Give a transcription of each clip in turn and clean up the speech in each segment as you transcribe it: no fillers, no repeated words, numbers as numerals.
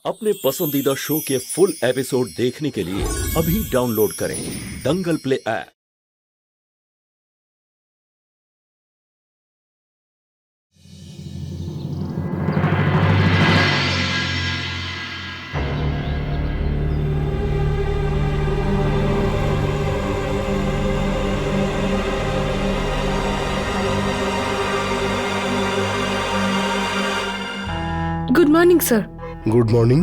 अपने पसंदीदा शो के फुल एपिसोड देखने के लिए अभी डाउनलोड करें Dangal play app. Good morning sir. Good morning.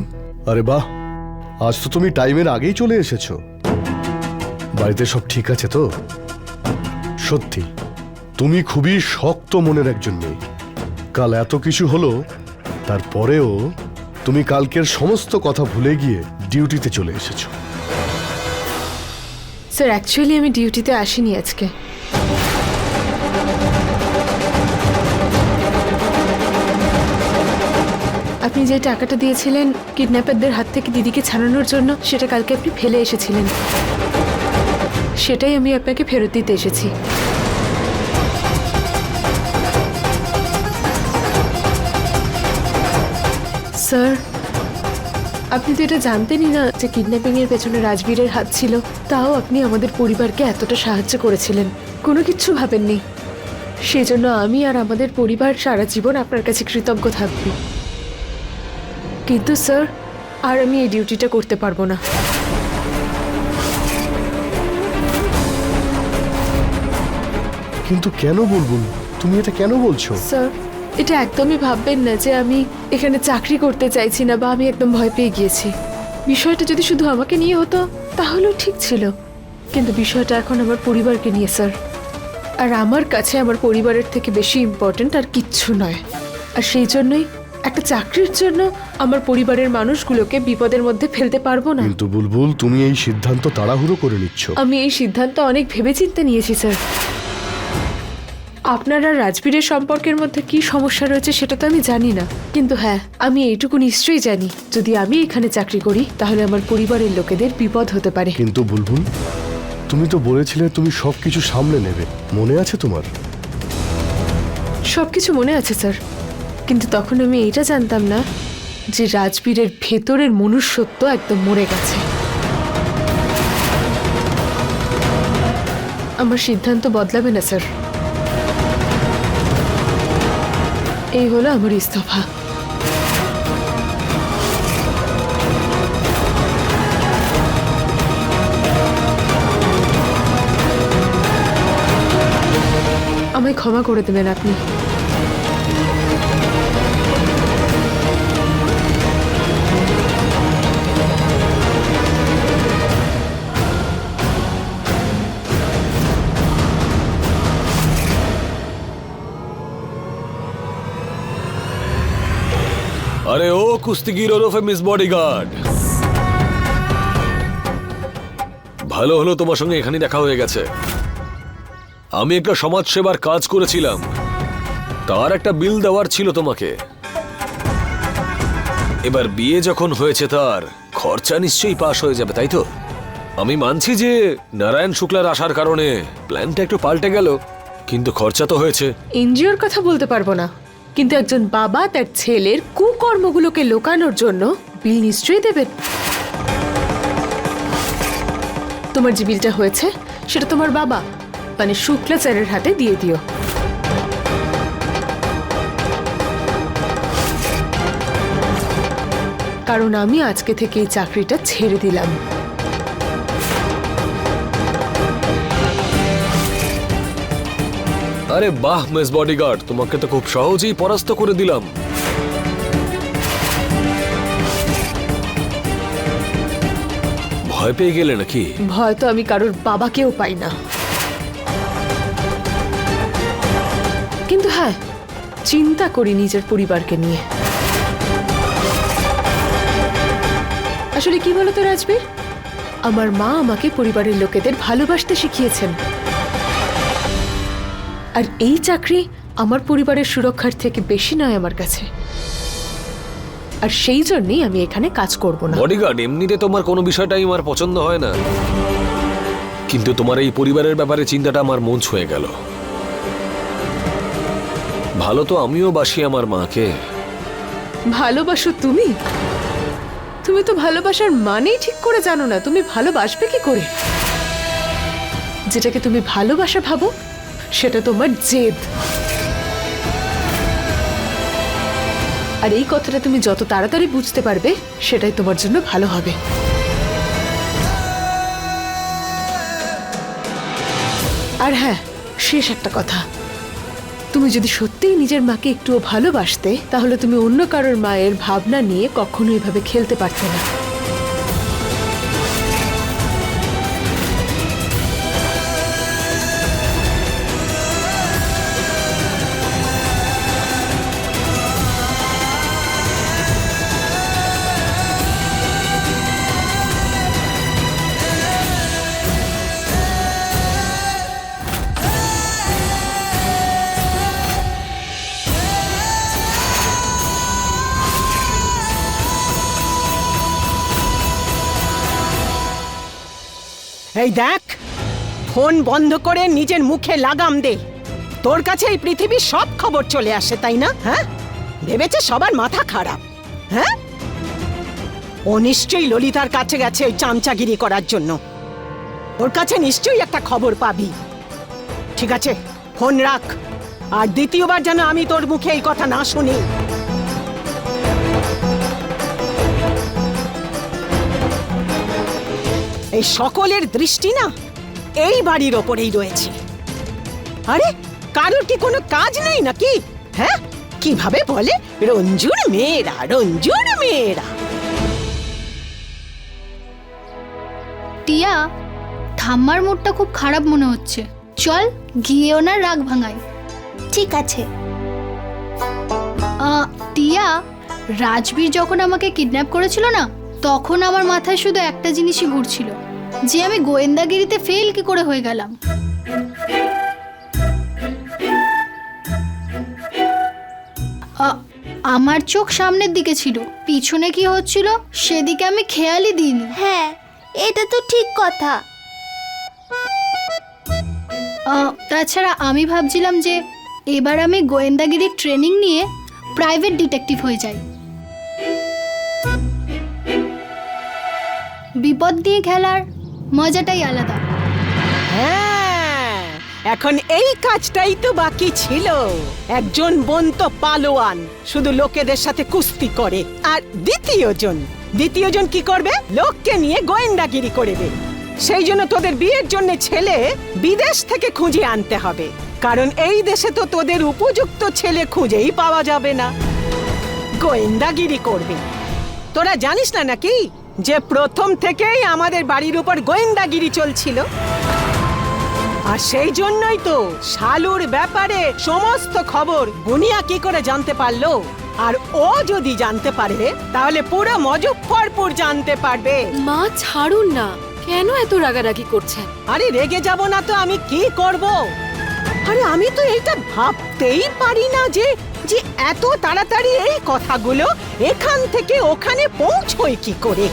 আরে বাহ, আজ তো তুমি টাইমের আগেই চলে এসেছো। বাড়িতে সব ঠিক আছে তো? সত্যি তুমি খুবই শক্ত মনের একজন মেয়ে। কাল এত কিছু হলো, তারপরেও তুমি কালকের সমস্ত কথা ভুলে গিয়ে ডিউটিতে চলে এসেছো। স্যার অ্যাকচুয়ালি আমি ডিউটিতে আসিনি আজকে। আপনি যে টাকাটা দিয়েছিলেন কিডন্যাপারদের হাত থেকে দিদিকে ছাড়ানোর জন্য, সেটা কালকে আপনি ফেলে এসেছিলেন, সেটাই আমি আপনাকে ফেরত দিতে এসেছি। স্যার আপনি তো এটা জানতেনই না যে কিডন্যাপিং এর পেছনে রাজবীরের হাত ছিল, তাও আপনি আমাদের পরিবারকে এতটা সাহায্য করেছিলেন, কোনো কিচ্ছু ভাবেননি। সেজন্য আমি আর আমাদের পরিবার সারা জীবন আপনার কাছে কৃতজ্ঞ থাকব। কিন্তু স্যার আর আমি এই ডিউটিটা করতে পারবো না। কিন্তু কেন বুলবুল, তুমি এটা কেন বলছো? স্যার এটা একদমই ভাববেন না যে আমি এখানে চাকরি করতে চাইছি না বা আমি একদম ভয় পেয়ে গিয়েছি। বিষয়টা যদি শুধু আমাকে নিয়ে হতো তাহলেও ঠিক ছিল, কিন্তু বিষয়টা এখন আমার পরিবারকে নিয়ে স্যার। আর আমার কাছে আমার পরিবারের থেকে বেশি ইম্পর্ট্যান্ট আর কিচ্ছু নয়। আর সেই জন্যই একটা চাকরির জন্য আমার পরিবারের মানুষগুলোকে বিপদের মধ্যে ফেলতে পারবো না। কিন্তু বুলবুল, তুমি এই সিদ্ধান্ত তাড়াহুড়ো করে নিচ্ছ। আমি এই সিদ্ধান্ত অনেক ভেবেচিন্তে নিয়েছি স্যার। আপনার আর রাজবীরের সম্পর্কের মধ্যে কি সমস্যা রয়েছে সেটা তো আমি জানি না, কিন্তু হ্যাঁ আমি এইটুকু নিশ্চয়ই জানি, যদি আমি এখানে চাকরি করি তাহলে আমার পরিবারের লোকেদের বিপদ হতে পারে। কিন্তু বুলবুল, তুমি তো বলেছিলে তুমি সবকিছু সামলে নেবে, মনে আছে তোমার? সবকিছু মনে আছে স্যার, কিন্তু তখন আমি এইটা জানতাম না যে রাজবীরের ভেতরের মনুষ্যত্ব একদম মরে গেছে। আমার সিদ্ধান্ত বদলাবে না স্যার। এই হলো আমার ইস্তফা। আমায় ক্ষমা করে দেবেন আপনি। আরে ও কুস্তিগির ওরফে মিস বডিগার্ড, ভালো হলো তোমার সঙ্গে এখানে দেখা হয়ে গেছে। আমি একটা সমাজ সেবার কাজ করেছিলাম, তার একটা বিল দেওয়ার ছিল তোমাকে। এবার বিয়ে যখন হয়েছে তার খরচা নিশ্চয়ই পাশ হয়ে যাবে, তাই তো? আমি মানছি যে নারায়ণ শুক্লার আসার কারণে প্ল্যানটা একটু পাল্টে গেল, কিন্তু খরচা তো হয়েছে। এনজিওর কথা বলতে পারবো না, কিন্তু একজন বাবা তার ছেলের কুকর্মগুলোকে লোকানোর জন্য বিল নিশ্চয়ই দেবেন। তোমার যে বিলটা হয়েছে সেটা তোমার বাবা মানে শুক্লা স্যারের হাতে দিয়ে দিও। কারণ আমি আজকে থেকে এই চাকরিটা ছেড়ে দিলাম। আরে বাহ মিস বডিগার্ড, তোমাকে তো খুব সহজেই পরাস্ত করে দিলাম। ভয় পেয়ে গেলে নাকি? ভয় তো আমি কারোর বাবাকেও পাই না, কিন্তু হ্যাঁ চিন্তা করি নিজের পরিবারকে নিয়ে। আসলে কি বলতো রাজবীর, আমার মা আমাকে পরিবারের লোকেদের ভালোবাসতে শিখিয়েছেন, আর এই চাকরি আমার পরিবারের সুরক্ষার থেকে বেশি নয় আমার কাছে। আর সেই জন্যই আমি এখানে কাজ করব না। বডিগার্ড, এমনিতে তোমার কোনো বিষয়টাই আমার পছন্দ হয় না, কিন্তু তোমার এই পরিবারের ব্যাপারে চিন্তাটা আমার মন ছুঁয়ে গেল। ভালো তো আমিও বাসি আমার মাকে। ভালোবাসো তুমি? তুমি তো ভালোবাসার মানেই ঠিক করে জানো না, তুমি ভালোবাসবে কি করে? যেটাকে তুমি ভালোবাসা ভাবো সেটা তোমার জেদ। আর এই কথাটা তুমি যত তাড়াতাড়ি বুঝতে পারবে সেটাই তোমার জন্য ভালো হবে। আর হ্যাঁ, শেষ একটা কথা, তুমি যদি সত্যিই নিজের মাকে একটুও ভালোবাসতে তাহলে তুমি অন্য কারোর মায়ের ভাবনা নিয়ে কখনো এভাবে খেলতে পারতে না। এই দেখ, ফোন বন্ধ করে নিজের মুখে লাগাম দে। তোর কাছে এই পৃথিবীর সব খবর চলে আসে, তাই না? হ্যাঁ, ভেবেছে সবার মাথা খারাপ। হ্যাঁ, ও নিশ্চয়ই ললিতার কাছে গেছে ওই চামচাগিরি করার জন্য। ওর কাছে নিশ্চয়ই একটা খবর পাবি। ঠিক আছে, ফোন রাখ, আর দ্বিতীয়বার যেন আমি তোর মুখে এই কথা না শুনি। এই সকলের দৃষ্টি না এই বাড়ির ওপরেই রয়েছে। আরে কারোর কি কোনো কাজ নেই নাকি? হ্যাঁ, কিভাবে বলে রঞ্জুর মেয়েরা, রঞ্জুর মেয়েরা। টিয়া, ঠাম্মার মুডটা খুব খারাপ মনে হচ্ছে, চল গিয়ে ওনার রাগ ভাঙাই। ঠিক আছে। টিয়া, রাজবীর যখন আমাকে কিডন্যাপ করেছিল না, তখন আমার মাথায় শুধু একটা জিনিসই ঘুরছিল, যে আমি গোয়েন্দাগিরিতে ফেল কি করে হয়ে গেলাম। আমার চোখ সামনের দিকে ছিল, পিছনে কি হচ্ছিল সেদিকে আমি খেয়ালই দিইনি। হ্যাঁ, এটা তো ঠিক কথা। তাছাড়া আমি ভাবছিলাম যে এবার আমি গোয়েন্দাগিরির ট্রেনিং নিয়ে প্রাইভেট ডিটেকটিভ হয়ে যাই। বিপদ দিয়ে খেলার মজাটাই আলাদা। হ্যাঁ, এখন এই কাজটাই তো বাকি ছিল। একজন বোন তো পালোয়ান, শুধু লোকেদের সাথে কুস্তি করে, আর দ্বিতীয়জন কি করবে? লোককে নিয়ে গোয়েন্দাগিরি করবে। সেই জন্য তোদের বিয়ের জন্য ছেলে বিদেশ থেকে খুঁজে আনতে হবে, কারণ এই দেশে তো তোদের উপযুক্ত ছেলে খুঁজেই পাওয়া যাবে না। গোয়েন্দাগিরি করবে। তোরা জানিস না নাকি যে প্রথম থেকেই আমাদের বাড়ির উপর গোয়েন্দাগিরি চলছিল? আর সেই জন্যই তো শালুর ব্যাপারে সমস্ত খবর বুনিয়া কি করে জানতে পারলো। আর ও যদি জানতে পারে তাহলে পুরো মুজফ্ফরপুর জানতে পারবে। মা ছাড়ুন না, কেন এত রাগারাগি করছেন? আরে রেগে যাব না তো আমি কি করব? আরে আমি তো এইটা ভাবতেই পারি না যে যে এত তাড়াতাড়ি এই কথাগুলো এখান থেকে ওখানে পৌঁছয় কি করে।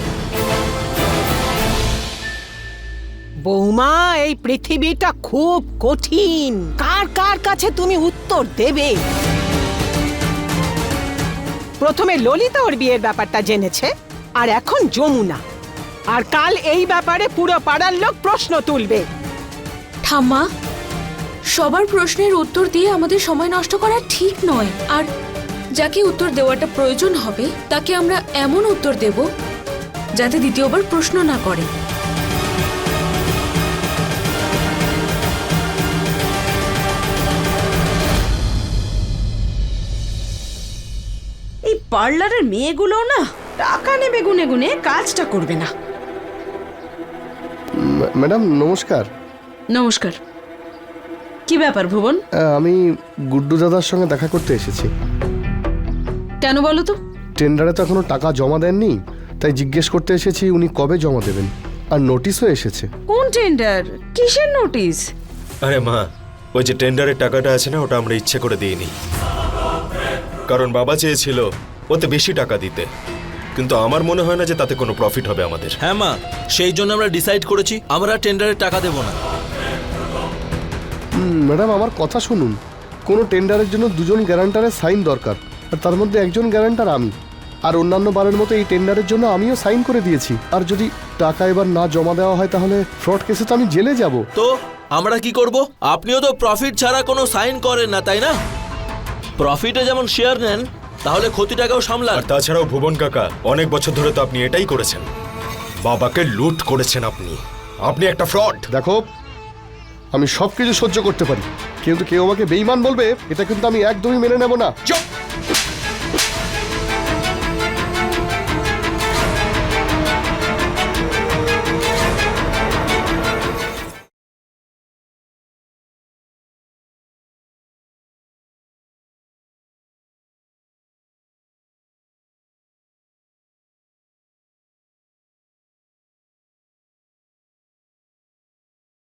বৌমা, এই পৃথিবীটা খুব কঠিন। কার কার কাছে তুমি উত্তর দেবে? প্রথমে ললিতা ওর বিয়ের ব্যাপারটা জেনেছে, আর এখন যমুনা, আর কাল এই ব্যাপারে পুরো পাড়ার লোক প্রশ্ন তুলবে। ঠাম্মা, সবার প্রশ্নের উত্তর দিয়ে আমাদের সময় নষ্ট করা ঠিক নয়। আর যাকে উত্তর দেওয়াটা প্রয়োজন হবে তাকে আমরা এমন উত্তর দেব যাতে দ্বিতীয়বার প্রশ্ন না করে। এই পার্লারের মেয়েগুলো না টাকা নেবে গুনে গুনে, কাজটা করবে না। ম্যাডাম নমস্কার। নমস্কার। কি ব্যাপার ভুবন? আমি গুড্ডু দাদার সঙ্গে দেখা করতে এসেছি। কেন বলো তো? টেন্ডারে তো এখনো টাকা জমা দেননি, তাই জিজ্ঞেস করতে এসেছি উনি কবে জমা দেবেন। আর নোটিশও এসেছে। কোন টেন্ডার? কিসের নোটিশ? আরে মা, ওই যে টেন্ডারের টাকাটা আছে না, ওটা আমরা ইচ্ছে করে দিইনি, কারণ বাবা চেয়েছিল ওতে বেশি টাকা দিতে, কিন্তু আমার মনে হয় না যে তাতে কোনো প্রফিট হবে আমাদের। হ্যাঁ মা, সেই জন্য আমরা ডিসাইড করেছি আমরা টেন্ডারের টাকা দেব না। ম্যাডাম আমার কথা শুনুন, কোনো টেন্ডারের জন্য দুজন গ্যারান্টারের সাইন দরকার, আর তার মধ্যে একজন গ্যারান্টার আমি। আর অন্যান্য বারের মতো এই টেন্ডারের জন্য আমিও সাইন করে দিয়েছি। আর যদি টাকা এবার না জমা দেওয়া হয় তাহলে ফ্রড কেসে তো আমি জেলে যাব। তো আমরা কি করব? আপনিও তো প্রফিট ছাড়া কোনো সাইন করেন না, তাই না? প্রফিটে যেমন শেয়ার নেন, তাহলে ক্ষতিটাকেও সামলান। আর তাছাড়াও ভুবন কাকা, অনেক বছর ধরে তো আপনি এটাই করেছেন, বাবাকে লুট করেছেন আপনি। আপনি একটা ফ্রড। দেখো, আমি সবকিছু সহ্য করতে পারি, কিন্তু কেউ আমাকে বেঈমান বলবে এটা কিন্তু আমি একদমই মেনে নেব না। চুপ!